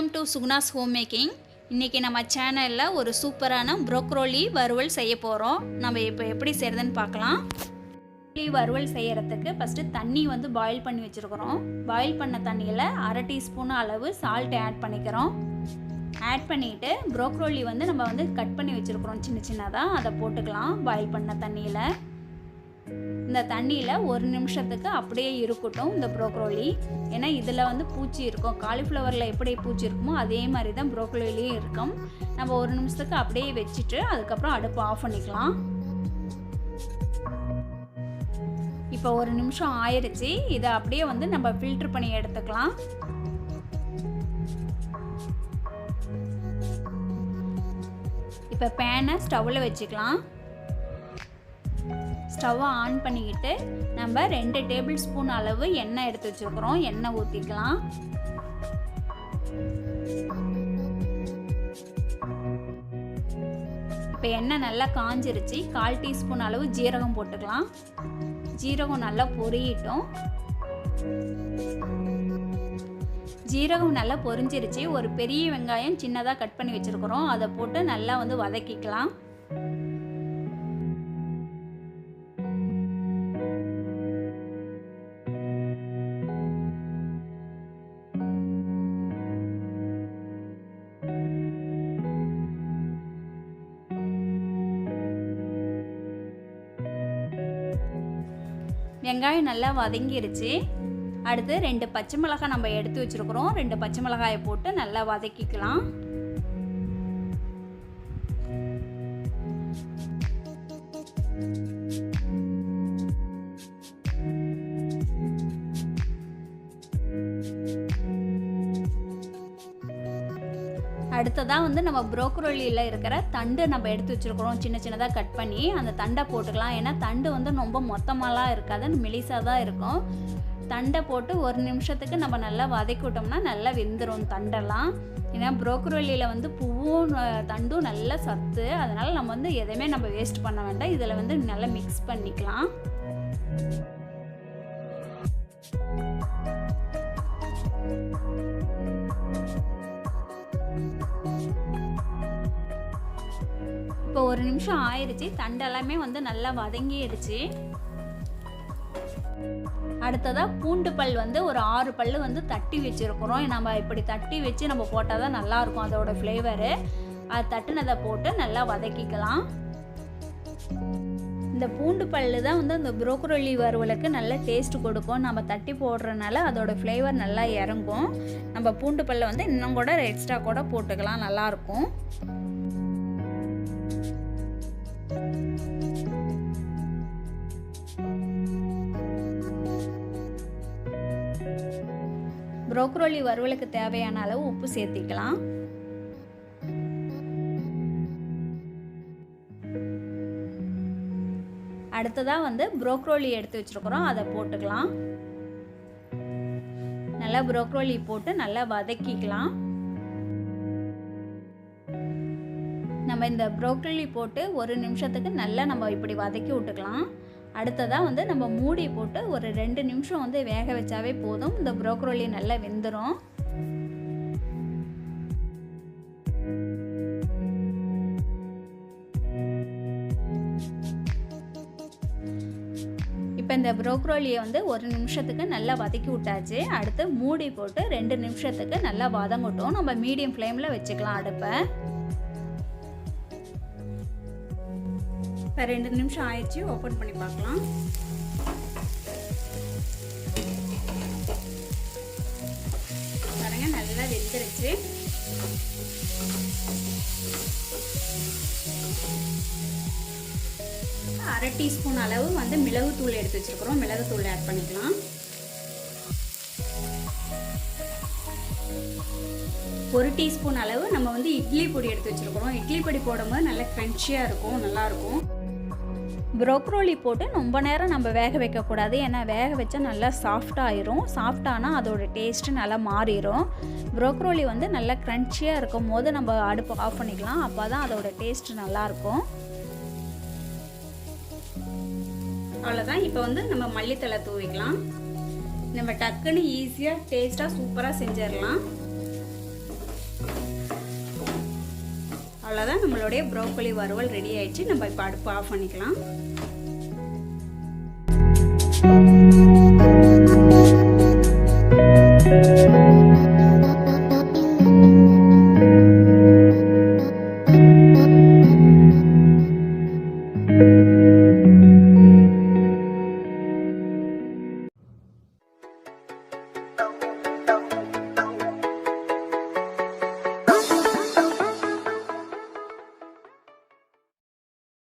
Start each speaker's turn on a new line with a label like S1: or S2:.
S1: Welcome to Suguna's home making. இன்றைக்கி நம்ம சேனலில் ஒரு சூப்பரான ப்ரோக்கோலி வறுவல் செய்ய போகிறோம். நம்ம இப்போ எப்படி செய்கிறதுன்னு பார்க்கலாம். ப்ரோக்கோலி வறுவல் செய்கிறதுக்கு ஃபஸ்ட்டு தண்ணி பாயில் பண்ணி வச்சுருக்கிறோம். பாயில் பண்ண தண்ணியில் 1/2 டீஸ்பூன் அளவு சால்ட் ஆட் பண்ணிக்கிறோம். ஆட் பண்ணிவிட்டு ப்ரோக்கோலி நம்ம கட் பண்ணி வச்சுருக்கிறோம் சின்ன சின்னதாக, அதை போட்டுக்கலாம் பாயில் பண்ண தண்ணியில். இந்த தண்ணியில் 1 நிமிஷத்துக்கு அப்படியே இருக்கட்டும் இந்த ப்ரோக்கோலி. ஏன்னா இதில் பூச்சி இருக்கும். காலிஃப்ளவரில் எப்படி பூச்சி இருக்குமோ அதே மாதிரி தான் ப்ரோக்கோலிலையும் இருக்கும். நம்ம 1 நிமிஷத்துக்கு அப்படியே வச்சுட்டு அதுக்கப்புறம் அடுப்பு ஆஃப் பண்ணிக்கலாம். இப்போ 1 நிமிஷம் ஆயிடுச்சு. இதை அப்படியே நம்ம ஃபில்டர் பண்ணி எடுத்துக்கலாம். இப்போ பேனை ஸ்டவ்வில் வச்சுக்கலாம். ஸ்டவ்வை ஆன் பண்ணிக்கிட்டு நம்ம 2 டேபிள் ஸ்பூன் அளவு எண்ணெய் எடுத்து வச்சுருக்கிறோம். எண்ணெய் ஊற்றிக்கலாம். இப்போ எண்ணெய் நல்லா காஞ்சிருச்சு. 1/4 டீஸ்பூன் அளவு ஜீரகம் போட்டுக்கலாம். ஜீரகம் நல்லா பொரியட்டும். ஜீரகம் நல்லா பொரிஞ்சிருச்சு. ஒரு பெரிய வெங்காயம் சின்னதாக கட் பண்ணி வச்சுருக்கிறோம். அதை போட்டு நல்லா வதக்கிக்கலாம். வெங்காயம் நல்லா வதங்கிருச்சு. அடுத்து 2 பச்சை மிளகாய் நம்ம எடுத்து வச்சுருக்கிறோம். 2 பச்சை மிளகாயை போட்டு நல்லா வதக்கிக்கலாம். அடுத்ததாக நம்ம ப்ரோக்கோலியில் இருக்கிற தண்டு நம்ம எடுத்து வச்சுருக்கிறோம். சின்ன சின்னதாக கட் பண்ணி அந்த தண்டை போட்டுக்கலாம். ஏன்னா தண்டு ரொம்ப மொத்தமாலாம் இருக்காது, மெலிசாக தான் இருக்கும். தண்டை போட்டு 1 நிமிஷத்துக்கு நம்ம நல்லா வதக்கி விட்டோம்னா நல்லா வெந்துடும் தண்டெல்லாம். ஏன்னா ப்ரோக்கோலியில் பூவும் தண்டும் நல்ல சத்து. அதனால் நம்ம எதையுமே நம்ம வேஸ்ட் பண்ண வேண்டாம். இதில் நல்லா மிக்ஸ் பண்ணிக்கலாம். இப்போ 1 நிமிஷம் ஆயிடுச்சு. தண்டெல்லாமே நல்லா வதங்கிடுச்சு. அடுத்ததாக பூண்டு பல் ஒரு 6 பல் தட்டி வச்சுருக்கிறோம். நம்ம இப்படி தட்டி வச்சு நம்ம போட்டால் தான் நல்லாயிருக்கும் அதோட ஃப்ளேவரு. அது தட்டுனதை போட்டு நல்லா வதக்கிக்கலாம். இந்த பூண்டு பல் தான் அந்த ப்ரோக்கோலி வறுவலுக்கு நல்ல டேஸ்ட் கொடுக்கும். நம்ம தட்டி போடுறதுனால அதோட ஃப்ளேவர் நல்லா இறங்கும். நம்ம பூண்டு பல்லை இன்னும் கூட எக்ஸ்ட்ரா கூட போட்டுக்கலாம், நல்லாயிருக்கும். ப்ரோக்கோலி வறுவலுக்கு தேவையான அளவு உப்பு சேர்த்திக்கலாம். அடுத்ததாக ப்ரோக்கோலி எடுத்து வச்சுருக்கிறோம், அதை போட்டுக்கலாம். நல்லா ப்ரோக்கோலி போட்டு நல்லா வதக்கிக்கலாம். நம்ம இந்த ப்ரோக்கோலி போட்டு 1 நிமிஷத்துக்கு நல்லா நம்ம இப்படி வதக்கி விட்டுக்கலாம். அடுத்ததாக நம்ம மூடி போட்டு ஒரு 2 நிமிஷம் வேக வச்சாவே போதும். இந்த ப்ரோக்கோலி நல்லா வெந்துடும். இப்போ இந்த ப்ரோக்கோலியை 1 நிமிஷத்துக்கு நல்லா வதக்கி விட்டாச்சு. அடுத்து மூடி போட்டு 2 நிமிஷத்துக்கு நல்லா வதங்கட்டும். நம்ம மீடியம் ஃப்ளேமில் வச்சுக்கலாம் அடுப்பை. இப்போ 2 நிமிஷம் ஆயிடுச்சு. ஓப்பன் பண்ணி பார்க்கலாம். பாருங்க, நல்லா வெந்துருச்சு. அரை டீஸ்பூன் அளவு மிளகுத்தூள் எடுத்து வச்சுருக்கிறோம். மிளகுத்தூள் ஆட் பண்ணிக்கலாம். 1 டீஸ்பூன் அளவு நம்ம இட்லி பொடி எடுத்து வச்சுருக்கிறோம். இட்லி பொடி போடும்போது நல்லா க்ரன்ச்சியாக இருக்கும், நல்லாயிருக்கும். ப்ரோக்கோலி போட்டு ரொம்ப நேரம் நம்ம வேக வைக்கக்கூடாது. ஏன்னா வேக வச்சா நல்லா சாஃப்டாகிடும். சாஃப்டானால் அதோட டேஸ்ட்டு நல்லா மாறிடும். ப்ரோக்கோலி நல்லா க்ரன்ச்சியாக இருக்கும் போது நம்ம அடுப்பு ஆஃப் பண்ணிக்கலாம். அப்போ தான் அதோட டேஸ்ட்டு நல்லாயிருக்கும். அவ்வளோதான். இப்போ நம்ம மல்லித்தலை தூவிக்கலாம். நம்ம டக்குன்னு ஈஸியாக டேஸ்ட்டாக சூப்பராக செஞ்சிடலாம். அவ்வளோதான், நம்மளுடைய ப்ரோக்கோலி வறுவல் ரெடி ஆயிடுச்சு. நம்ம இப்போ அடுப்பு ஆஃப் பண்ணிக்கலாம்.